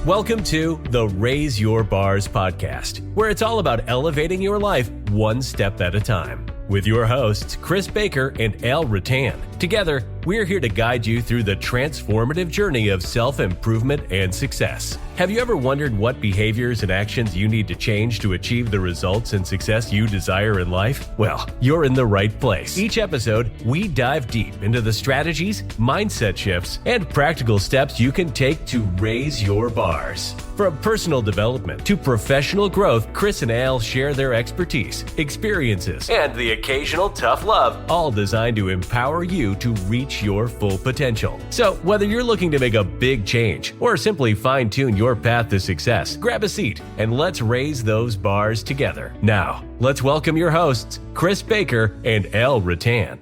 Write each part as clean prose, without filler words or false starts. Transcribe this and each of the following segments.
Welcome to the Raise Your Bars podcast, where it's all about elevating your life one step at a time. With your hosts, Chris Baker and Al Rattan. Together, we're here to guide you through the transformative journey of self-improvement and success. Have you ever wondered what behaviors and actions you need to change to achieve the results and success you desire in life? Well, you're in the right place. Each episode, we dive deep into the strategies, mindset shifts, and practical steps you can take to raise your bars. From personal development to professional growth, Chris and Al share their expertise, experiences, and the occasional tough love, all designed to empower you to reach your full potential. So, whether you're looking to make a big change or simply fine-tune your path to success, grab a seat and let's raise those bars together. Now, let's welcome your hosts, Chris Baker and Al Rattan.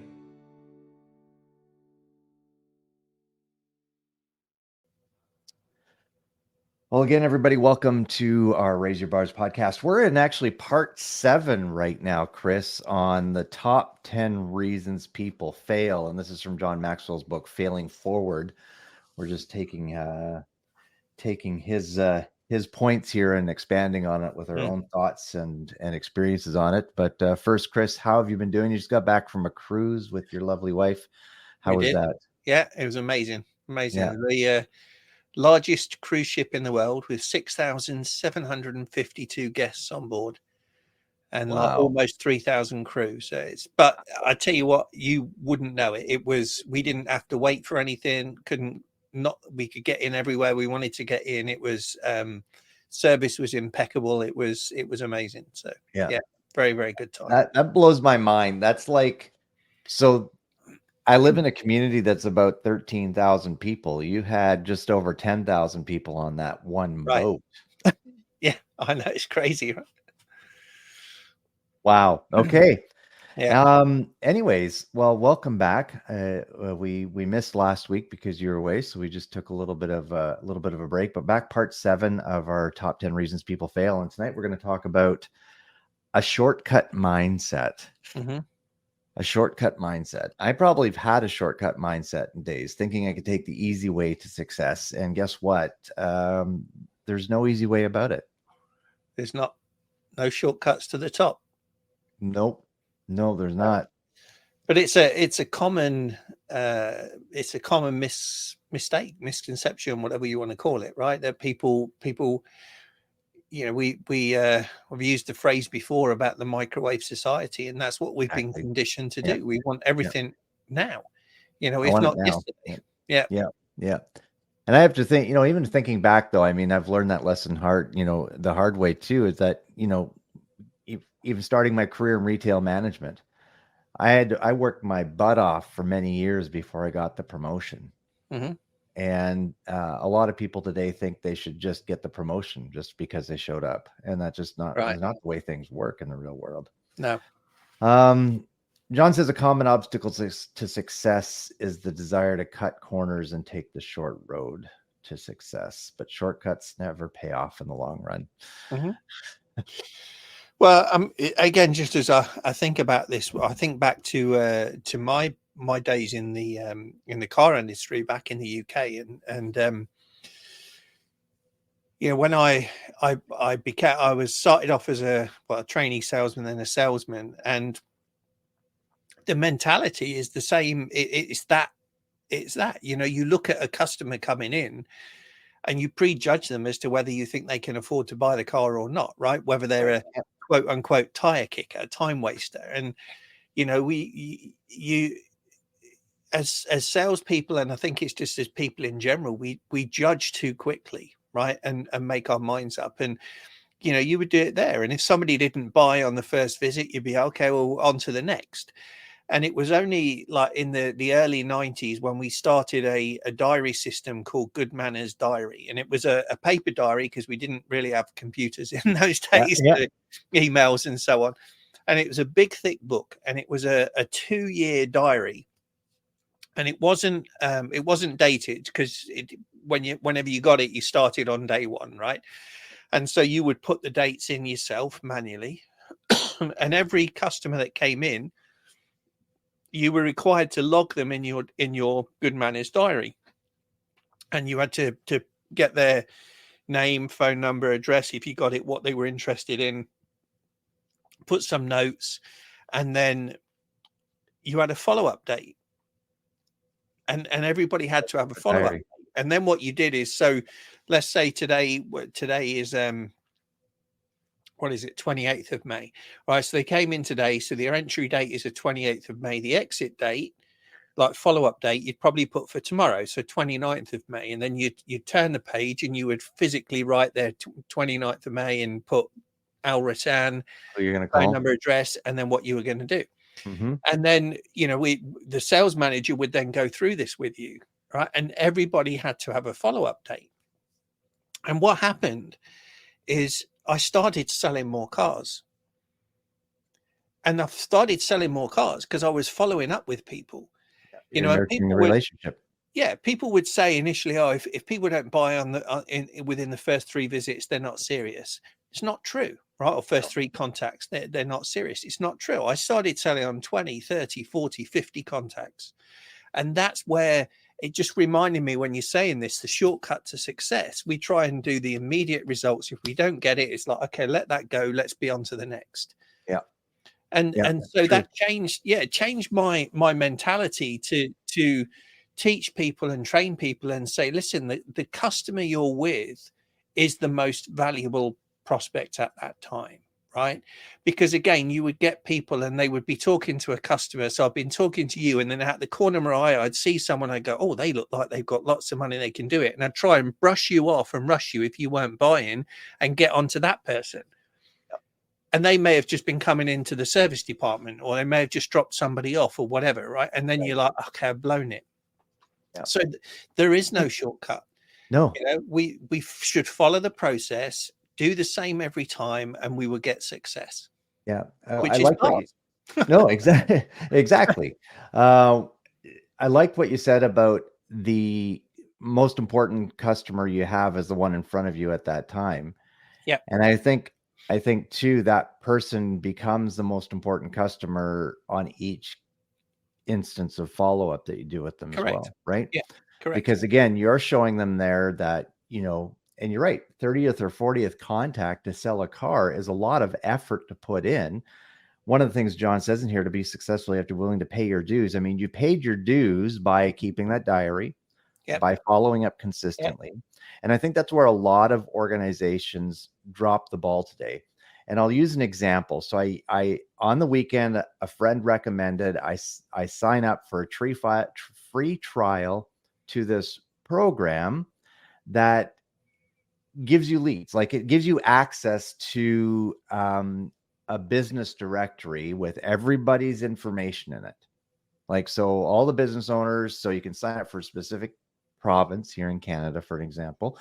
Well, again, everybody, welcome to our Raise Your Bars podcast. We're in actually part 7 right now, Chris, on the top 10 reasons people fail. And this is from John Maxwell's book, Failing Forward. We're just taking his points here and expanding on it with our own thoughts and experiences on it. But first, Chris, how have you been doing? You just got back from a cruise with your lovely wife. How was that? Yeah, it was amazing. Amazing. Yeah. The largest cruise ship in the world with 6,752 guests on board and Wow. like almost 3,000 crew. So but I tell you what, you wouldn't know it. We didn't have to wait for anything. We could get in everywhere we wanted to get in. It was service was impeccable. It was amazing. So yeah, very, very good time. That blows my mind. That's like, so I live in a community that's about 13,000 people. You had just over 10,000 people on that one boat. Yeah, I know. It's crazy, right? Wow. Okay. Yeah. Anyways, well, welcome back. We missed last week because you were away, so we just took a little bit of a break. But back part 7 of our top 10 reasons people fail, and tonight we're going to talk about a shortcut mindset. Mm-hmm. A shortcut mindset. I probably have had a shortcut mindset in days, thinking I could take the easy way to success. And guess what? There's no easy way about it. There's no shortcuts to the top. Nope. No, there's not. But it's a common misconception, whatever you want to call it, right? That people, you know, we've used the phrase before about the microwave society, and that's what we've been conditioned to do. We want everything now, you know, if not yesterday. Yeah. And I have to think, even thinking back though, I mean, I've learned that lesson the hard way too, is that, even starting my career in retail management, I worked my butt off for many years before I got the promotion. Mm-hmm. And a lot of people today think they should just get the promotion just because they showed up. And that's just not the way things work in the real world. No. John says a common obstacle to success is the desire to cut corners and take the short road to success. But shortcuts never pay off in the long run. Mm-hmm. Well, again, just as I think about this, I think back to my days in the car industry back in the UK, and when I was started off as a trainee salesman, then a salesman, and the mentality is the same. It's that you look at a customer coming in and you prejudge them as to whether you think they can afford to buy the car or not, right? Whether they're a quote unquote tire kicker, a time waster. And, as salespeople, and I think it's just as people in general, we judge too quickly, right? And make our minds up. And, you would do it there. And if somebody didn't buy on the first visit, you'd be okay, well, on to the next. And it was only like in the early 90s when we started a diary system called Good Manners Diary. And it was a paper diary because we didn't really have computers in those days, emails and so on. And it was a big, thick book. And it was a 2-year diary. And it wasn't dated because whenever you got it, you started on day 1, right? And so you would put the dates in yourself manually. And every customer that came in, you were required to log them in your Good Manners Diary, and you had to get their name, phone number, address, if you got it, what they were interested in, put some notes, and then you had a follow-up date. And everybody had to have a follow-up Diary. date. And then what you did is, so let's say today is what is it, 28th of May, right? So they came in today, so their entry date is the 28th of May. The exit date, like follow-up date, you'd probably put for tomorrow, so 29th of May, and then you'd turn the page and you would physically write there 29th of May and put Al Rattan, Who you're going to phone call? number, address, and then what you were going to do. Mm-hmm. And then, the sales manager would then go through this with you, right? And everybody had to have a follow-up date. And what happened is I started selling more cars. And I've started selling more cars because I was following up with people. You're And nurturing the people would, relationship. yeah, people would say initially, oh, if people don't buy on within the first 3 visits, they're not serious. It's not true, right? Or first 3 contacts, they're not serious. It's not true. I started selling on 20, 30, 40, 50 contacts. And that's where it just reminded me, when you're saying this, the shortcut to success. We try and do the immediate results. If we don't get it, it's like, okay, let that go. Let's be on to the next. Yeah. And so that changed my mentality to teach people and train people and say, listen, the customer you're with is the most valuable prospect at that time, right? Because again, you would get people and they would be talking to a customer. So I've been talking to you, and then at the corner of my eye, I'd see someone, I'd go, oh, they look like they've got lots of money, they can do it. And I'd try and brush you off and rush you if you weren't buying, and get onto that person. And they may have just been coming into the service department, or they may have just dropped somebody off or whatever, right? And then you're like, okay, I've blown it. Yeah. So there is no shortcut. No. We should follow the process, do the same every time, and we will get success. Yeah. Which I is like what you, no, exactly. Exactly. I like what you said about the most important customer you have is the one in front of you at that time. Yeah. And I think too, that person becomes the most important customer on each instance of follow-up that you do with them. Correct. As well, right? Yeah, correct. Because again, you're showing them there that, and you're right, 30th or 40th contact to sell a car is a lot of effort to put in. One of the things John says in here, to be successful, you have to be willing to pay your dues. I mean, you paid your dues by keeping that diary, by following up consistently. And I think that's where a lot of organizations drop the ball today. And I'll use an example. So I on the weekend, a friend recommended I sign up for a free trial to this program that gives you leads. Like, it gives you access to a business directory with everybody's information in it. Like, so all the business owners, so you can sign up for a specific province here in Canada, for an example,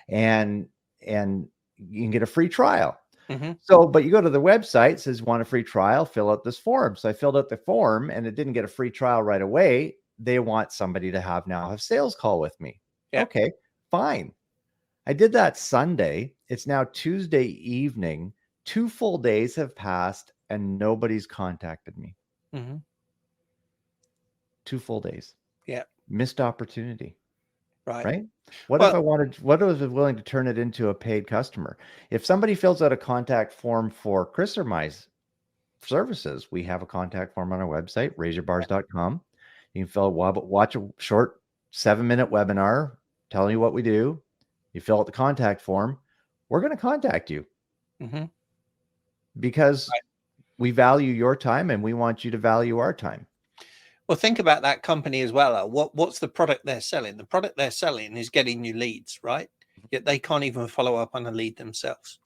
and you can get a free trial. Mm-hmm. So, but you go to the website, says want a free trial, fill out this form. So I filled out the form, and it didn't get a free trial right away. They want somebody to have sales call with me. Yeah. Okay, fine. I did that Sunday. It's now Tuesday evening. 2 full days have passed and nobody's contacted me. Mm-hmm. 2 full days. Yeah. Missed opportunity. Right. What if I was willing to turn it into a paid customer? If somebody fills out a contact form for Chris or my services, we have a contact form on our website, raiseyourbars.com. You can watch a short 7-minute webinar telling you what we do. You fill out the contact form. We're going to contact you. Mm-hmm. Because we value your time and we want you to value our time. Well, think about that company as well. What's the product they're selling? The product they're selling is getting you leads, right? Yet they can't even follow up on a lead themselves.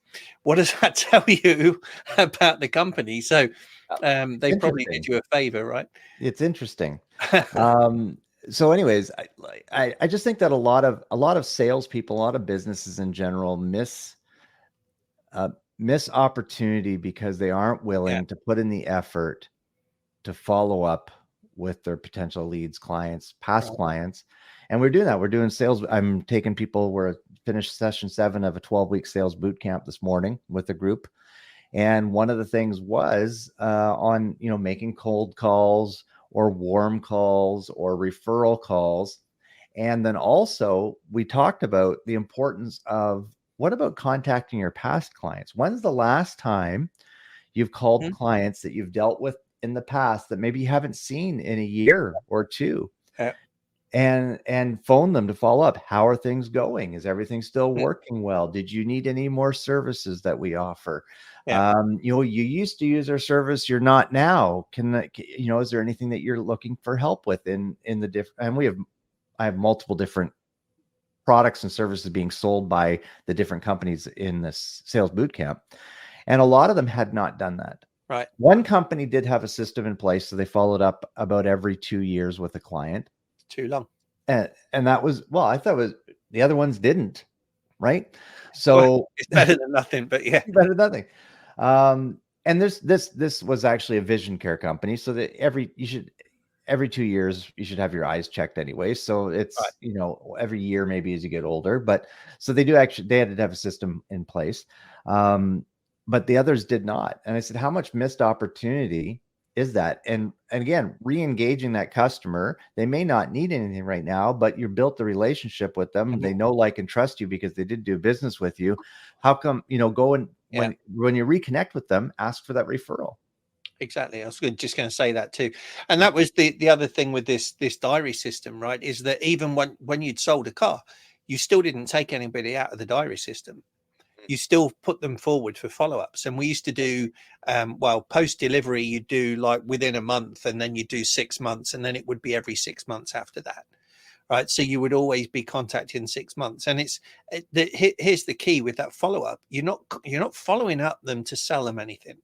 What does that tell you about the company? So they probably did you a favor, right? It's interesting. So anyways, I just think that a lot of salespeople, a lot of businesses in general miss opportunity because they aren't willing to put in the effort to follow up with their potential leads, clients, past clients. And we're doing that. We're doing sales. I'm taking people, we're finished session 7 of a 12-week sales boot camp this morning with a group. And one of the things was on, making cold calls or warm calls or referral calls. And then also we talked about the importance of what about contacting your past clients? When's the last time you've called Mhm. clients that you've dealt with in the past that maybe you haven't seen in a year or two, Yeah. and phone them to follow up? How are things going? Is everything still Mm. working well? Did you need any more services that we offer? Yeah. You used to use our service, you're not now. Is there anything that you're looking for help with in the different? And I have multiple different products and services being sold by the different companies in this sales boot camp. And a lot of them had not done that. Right. One company did have a system in place, so they followed up about every 2 years with a client. Too long. And that was, well, I thought the other ones didn't, right? Well, So it's better than nothing, but yeah. better than nothing. And this was actually a vision care company, so that every 2 years you should have your eyes checked anyway. So Right. it's, every year maybe as you get older. But so they had to have a system in place. But the others did not. And I said, how much missed opportunity is that? And again, re-engaging that customer, they may not need anything right now, but you built the relationship with them. Mhm. They know, like, and trust you because they did do business with you. How come, go and Yeah. when you reconnect with them, ask for that referral. Exactly. I was just going to say that too. And that was the other thing with this diary system, right? Is that even when you'd sold a car, you still didn't take anybody out of the diary system. You still put them forward for follow-ups. And we used to do post delivery, you do like within a month, and then you do 6 months, and then it would be every 6 months after that. Right. So you would always be contacted in 6 months. And here's the key with that follow-up. You're not following up them to sell them anything.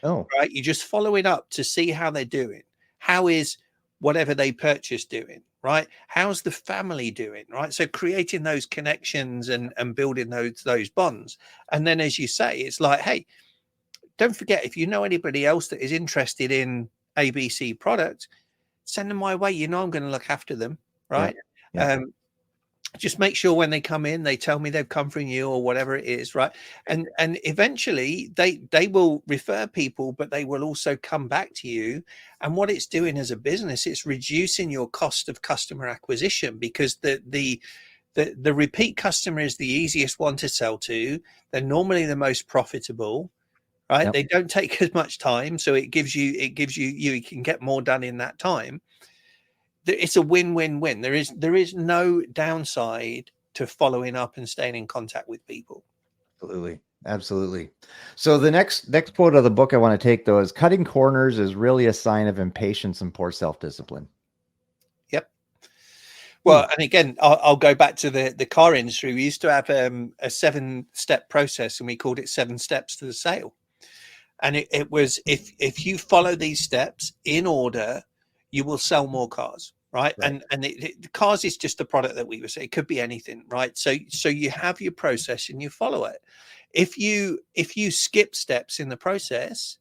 Oh, Right. You're just following up to see how they're doing. How is whatever they purchased doing? Right. How's the family doing? Right. So creating those connections and building those bonds. And then, as you say, it's like, hey, don't forget, if you know anybody else that is interested in ABC product, send them my way. I'm going to look after them. yeah, Right. yeah. Just make sure when they come in, they tell me they've come from you or whatever it is, right? And eventually they will refer people, but they will also come back to you. And what it's doing as a business, it's reducing your cost of customer acquisition, because the repeat customer is the easiest one to sell to. They're normally the most profitable, right? Yep. They don't take as much time, so it gives you you can get more done in that time. It's a win-win-win. There is no downside to following up and staying in contact with people. Absolutely. Absolutely. So the next quote of the book I want to take, though, is cutting corners is really a sign of impatience and poor self-discipline. Yep. Well, and again, I'll go back to the car industry. We used to have a 7-step process, and we called it 7 steps to the sale. And it was, if you follow these steps in order, you will sell more cars. Right. Right. And the cars is just a product that we would say. It could be anything. Right. So you have your process and you follow it. If you skip steps in the process,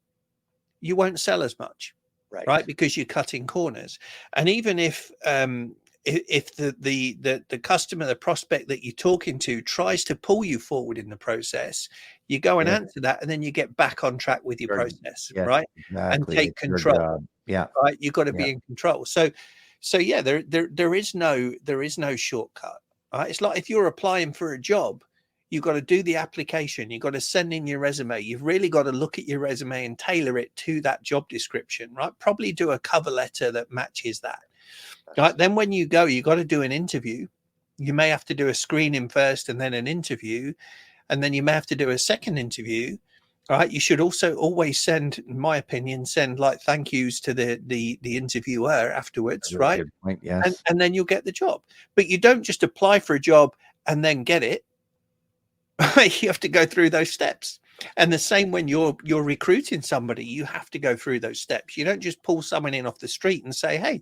you won't sell as much. Right. Because you're cutting corners. And even if the customer, the prospect that you're talking to, tries to pull you forward in the process, you go and Yeah. answer that, and then you get back on track with your process, Yes, right? And exactly. take It's your control. job. Yeah. Right. You've got to Yeah. be in control. So yeah, there is no shortcut. Right. It's like if you're applying for a job, you've got to do the application, you've got to send in your resume, you've really got to look at your resume and tailor it to that job description, right? Probably do a cover letter that matches that. Right. Then when you go, you've got to do an interview. You may have to do a screening first and then an interview, and then you may have to do a second interview. Right. You should also always send, in my opinion, like thank yous to the interviewer afterwards, Really right? good point. Yes. And then you'll get the job. But you don't just apply for a job and then get it. You have to go through those steps. And the same when you're recruiting somebody, you have to go through those steps. You don't just pull someone in off the street and say, hey,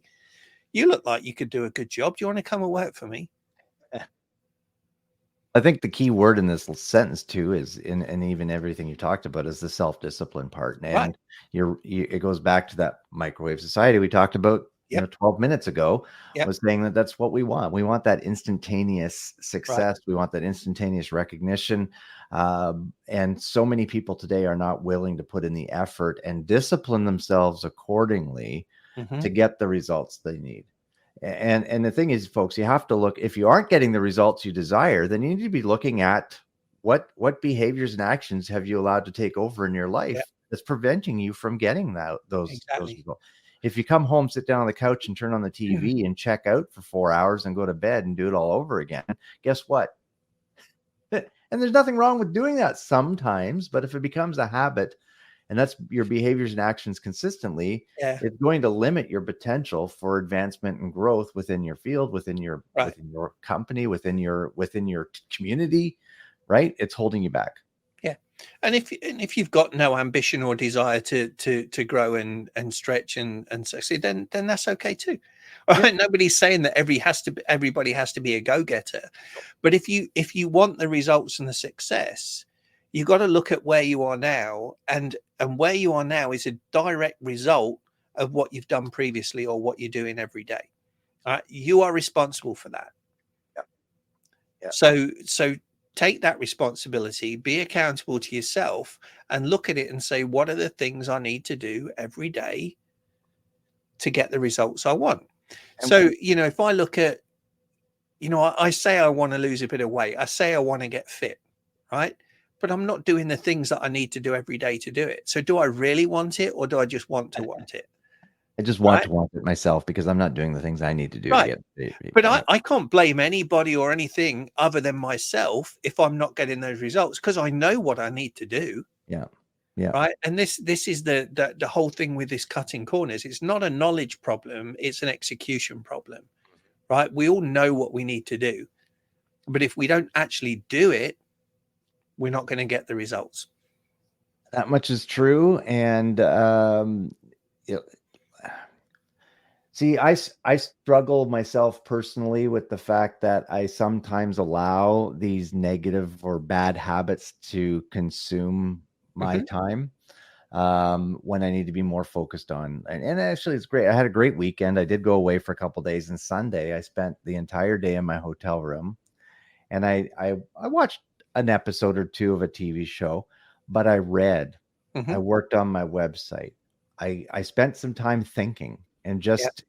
you look like you could do a good job. Do you want to come and work for me? I think the key word in this sentence too is and even everything you talked about is the self-discipline part. And Right. it goes back to that microwave society we talked about, Yep. 12 minutes ago, Yep. was saying that that's what we want. We want that instantaneous success. We want that instantaneous recognition. And so many people today are not willing to put in the effort and discipline themselves accordingly Mhm. to get the results they need. And the thing is, folks, you have to look, if you aren't getting the results you desire, then you need to be looking at what behaviors and actions have you allowed to take over in your life Yeah, that's preventing you from getting those exactly. results? If you come home, sit down on the couch and turn on the TV and check out for 4 hours and go to bed and do it all over again, guess what? And there's nothing wrong with doing that sometimes, but if it becomes a habit and that's your behaviors and actions consistently, Yeah, it's going to limit your potential for advancement and growth within your field, within your right. company, within your community, right? It's holding you back. Yeah, and if you've got no ambition or desire to grow and stretch and succeed, then that's okay too. All Yeah. right, nobody's saying that everybody has to be a go getter, but if you want the results and the success, you've got to look at where you are now, and where you are now is a direct result of what you've done previously or what you're doing every day. All right, you are responsible for that. Yeah. Yeah. So take that responsibility, be accountable to yourself, and look at it and say, what are the things I need to do every day to get the results I want? And So, if I look at, I say I want to lose a bit of weight, I say I want to get fit, right? But I'm not doing the things that I need to do every day to do it. So do I really want it, or do I just want to want it? I just want Right. to want it myself because I'm not doing the things I need to do to Right. get But yeah. I can't blame anybody or anything other than myself if I'm not getting those results, because I know what I need to do. Yeah. Yeah. Right. And this is the whole thing with this cutting corners. It's not a knowledge problem, it's an execution problem. Right. We all know what we need to do. But if we don't actually do it, we're not going to get the results. That much is true. And you know, see, I struggle myself personally with the fact that I sometimes allow these negative or bad habits to consume my Hmm. time when I need to be more focused on. And actually, it's great. I had a great weekend. I did go away for a couple days, and Sunday I spent the entire day in my hotel room, and I watched an episode or two of a TV show, but I read. I Hmm. worked on my website. I spent some time thinking and Yeah. just,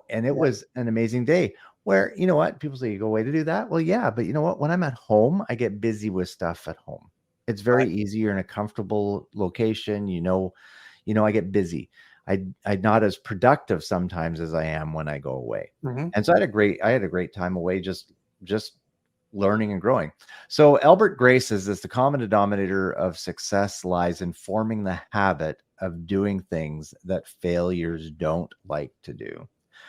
and it Yeah. was an amazing day where, you know what, people say you go away to do that. Well, yeah, but you know what? When I'm at home, I get busy with stuff at home. It's very Right. easy. You're in a comfortable location, I get busy. I'm not as productive sometimes as I am when I go away. Hmm. And so I had a great time away just learning and growing. So Albert Gray says this: the common denominator of success lies in forming the habit of doing things that failures don't like to do.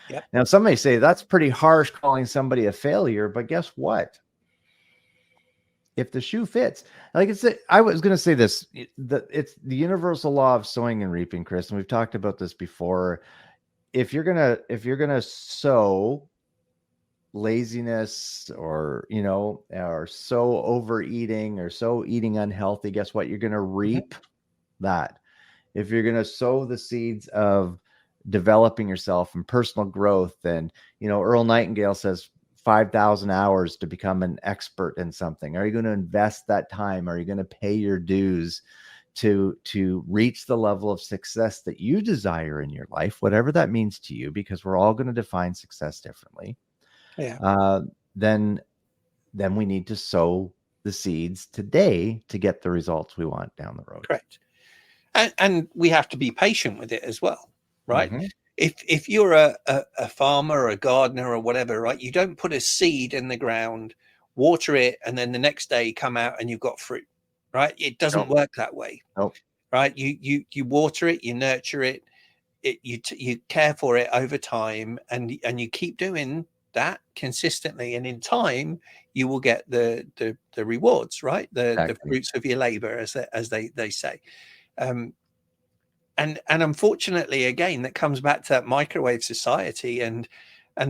Yep. Now, some may say that's pretty harsh calling somebody a failure, but guess what? If the shoe fits, like I was going to say this, it's the universal law of sowing and reaping, Chris, and we've talked about this before. If you're gonna sow laziness or so overeating or so eating unhealthy, guess what? You're going to Hmm. reap that. If you're going to sow the seeds of developing yourself and personal growth, and Earl Nightingale says 5,000 hours to become an expert in something. Are you going to invest that time? Are you going to pay your dues to reach the level of success that you desire in your life, whatever that means to you, because we're all going to define success differently. Yeah. uh, then we need to sow the seeds today to get the results we want down the road. Correct. And we have to be patient with it as well, right? Mm-hmm. If you're a farmer or a gardener or whatever, right, you don't put a seed in the ground, water it, and then the next day come out and you've got fruit, right? It doesn't Nope. work that way, Nope. right? You water it, you nurture it, you care for it over time, and you keep doing that consistently, and in time you will get the rewards, right? The Exactly. fruits of your labor, as they say. Um, and unfortunately, again, that comes back to that microwave society and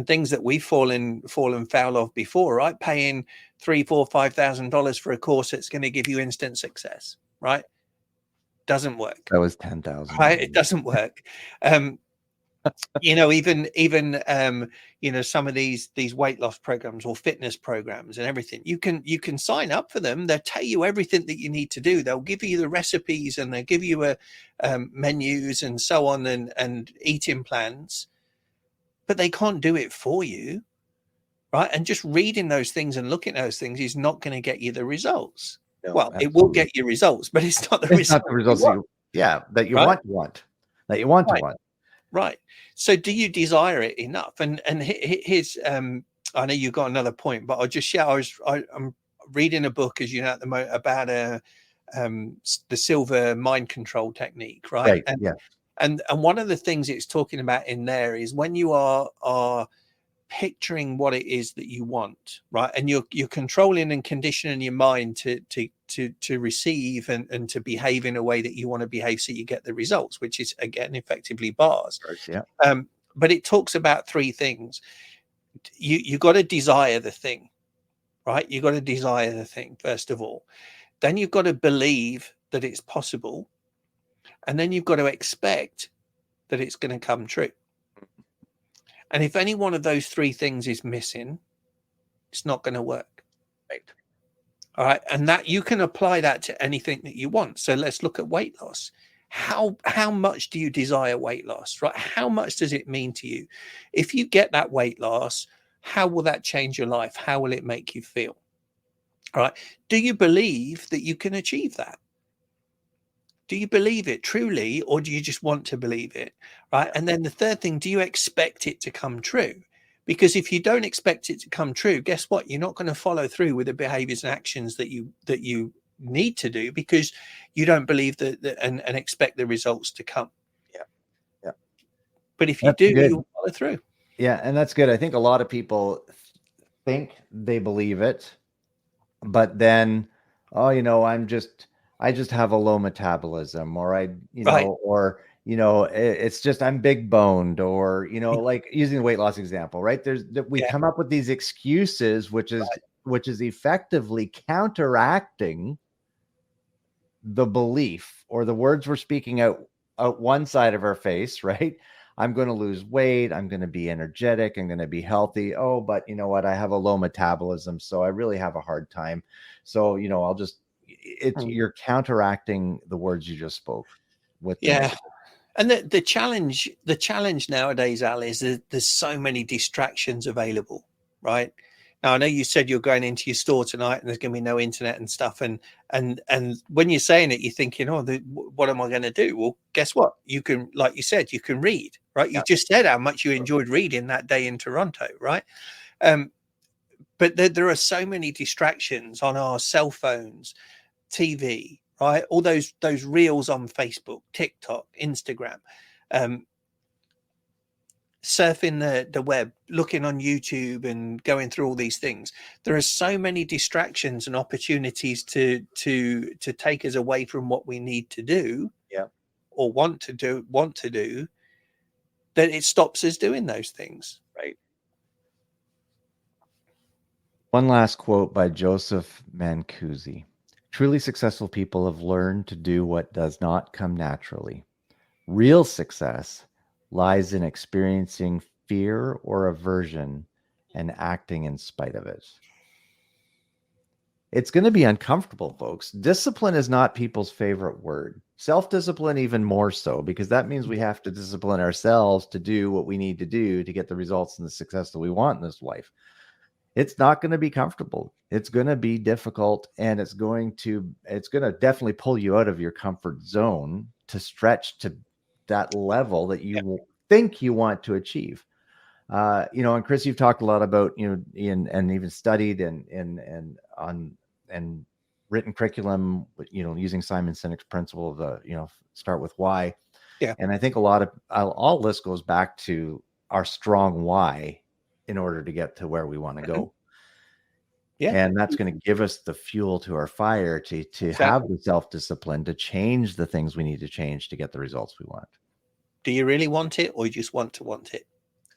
things that we've fallen foul of before, right? Paying $3, $4, $5,000 for a course that's going to give you instant success, right? Doesn't work, That was 10,000. right? It doesn't work. Um, even some of these weight loss programs or fitness programs and everything, you can sign up for them. They'll tell you everything that you need to do. They'll give you the recipes, and they'll give you menus and so on, and eating plans, but they can't do it for you, right? And just reading those things and looking at those things is not going to get you the results. No, Well, it will absolutely. get you results, but it's not the It's not result the you results want, that you right? want, that you want to Right, want. right. So do you desire it enough? And here's I know you've got another point, but I'll just share. I'm reading a book, as you know, at the moment about the silver mind control technique, right? Right. Yeah. And one of the things it's talking about in there is when you are picturing what it is that you want, right? And you're controlling and conditioning your mind to receive and to behave in a way that you want to behave, so you get the results, which is again effectively bars. Yeah. But it talks about three things. You got to desire the thing, right? You got to desire the thing first of all. Then you've got to believe that it's possible, and then you've got to expect that it's going to come true. And if any one of those three things is missing, it's not going to work. Right. All right. And that you can apply that to anything that you want. So let's look at weight loss. How much do you desire weight loss? Right? How much does it mean to you? If you get that weight loss, how will that change your life? How will it make you feel? All right. Do you believe that you can achieve that? Do you believe it truly, or do you just want to believe it? Right. And then the third thing, do you expect it to come true? Because if you don't expect it to come true, guess what? You're not going to follow through with the behaviors and actions that you need to do, because you don't believe that and expect the results to come. Yeah. Yeah. But if you That's do, good. you'll follow through. Yeah. And that's good. I think a lot of people think they believe it, but then, oh, I just have a low metabolism, or Right. it's just I'm big boned, or, like using the weight loss example, right? We Yeah. come up with these excuses, which is effectively counteracting the belief or the words we're speaking out one side of our face, right? I'm going to lose weight. I'm going to be energetic. I'm going to be healthy. Oh, but you know what? I have a low metabolism, so I really have a hard time. So, you're counteracting the words you just spoke with the Yeah. negative. And the challenge nowadays, Al, is that there's so many distractions available, right? Now I know you said you're going into your store tonight and there's going to be no internet and stuff, and when you're saying it, you're thinking, oh, what am I going to do? Well, guess what? You can, like you said, you can read, right? You Yeah. just said how much you enjoyed reading that day in Toronto, right? But there are so many distractions on our cell phones, TV, right? All those reels on Facebook, TikTok, Instagram, surfing the web, looking on YouTube, and going through all these things. There are so many distractions and opportunities to take us away from what we need to do, Yeah. or want to do, that it stops us doing those things. Right. One last quote by Joseph Mancusi. Truly successful people have learned to do what does not come naturally. Real success lies in experiencing fear or aversion and acting in spite of it. It's going to be uncomfortable, folks. Discipline is not people's favorite word. Self-discipline, even more so, because that means we have to discipline ourselves to do what we need to do to get the results and the success that we want in this life. It's not going to be comfortable. It's going to be difficult, and it's going to definitely pull you out of your comfort zone to stretch to that level that you think you want to achieve. And Chris, you've talked a lot about, and even studied and written curriculum, using Simon Sinek's principle of the, start with why. Yeah. And I think a lot of all this goes back to our strong why in order to get to where we want to go. Yeah. And that's going to give us the fuel to our fire to Exactly. have the self-discipline to change the things we need to change to get the results we want. Do you really want it, or you just want to want it?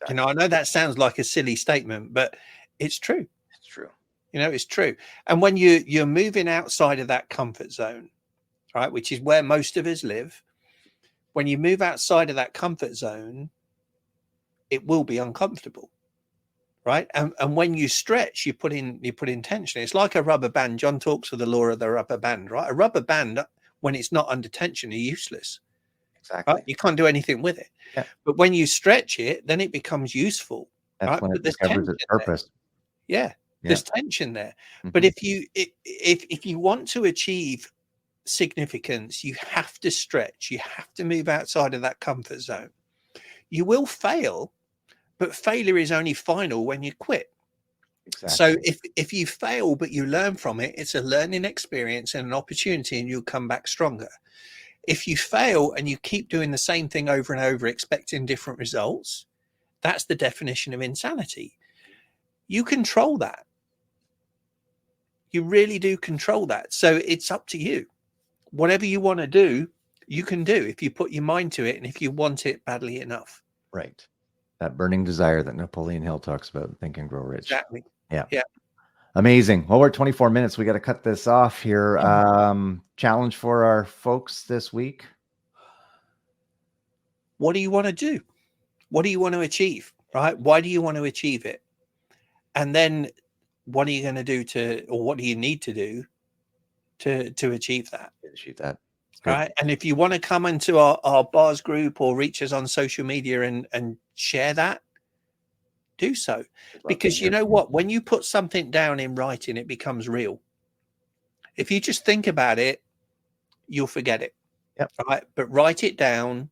Exactly. I know that sounds like a silly statement, but it's true. It's true. It's true. And when you're moving outside of that comfort zone, right, which is where most of us live, when you move outside of that comfort zone, it will be uncomfortable, right? And when you stretch, you put in tension. It's like a rubber band. John talks of the law of the rubber band, right? A rubber band, when it's not under tension, is useless. Exactly. Right? You can't do anything with it. Yeah. But when you stretch it, then it becomes useful. That's right? when But it there's discovers tension its purpose. there. Yeah. There's tension there. Mm-hmm. But if you want to achieve significance, you have to stretch. You have to move outside of that comfort zone. You will fail, but failure is only final when you quit. Exactly. So if you fail, but you learn from it, it's a learning experience and an opportunity, and you'll come back stronger. If you fail and you keep doing the same thing over and over, expecting different results, that's the definition of insanity. You control that. You really do control that. So it's up to you. Whatever you want to do, you can do if you put your mind to it and if you want it badly enough. Right. That burning desire that Napoleon Hill talks about in Think and Grow Rich. Exactly. Yeah. Yeah. Amazing. Well, we're at 24 minutes. We got to cut this off here. Challenge for our folks this week. What do you want to do? What do you want to achieve? Right? Why do you want to achieve it? And then what are you going to do or what do you need to do to achieve that? Achieve that. Right. And if you want to come into our bars group or reach us on social media and share that, do so. Because you know what? When you put something down in writing, it becomes real. If you just think about it, you'll forget it. Yep. Right. But write it down,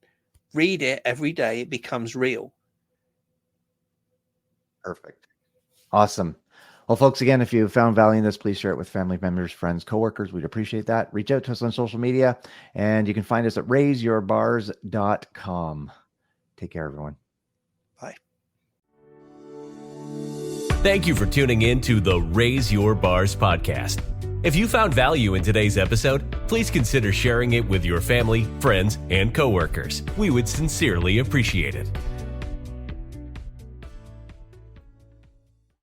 read it every day, it becomes real. Perfect. Awesome. Well, folks, again, if you found value in this, please share it with family members, friends, coworkers. We'd appreciate that. Reach out to us on social media, and you can find us at raiseyourbars.com. Take care, everyone. Bye. Thank you for tuning in to the Raise Your Bars podcast. If you found value in today's episode, please consider sharing it with your family, friends, and coworkers. We would sincerely appreciate it.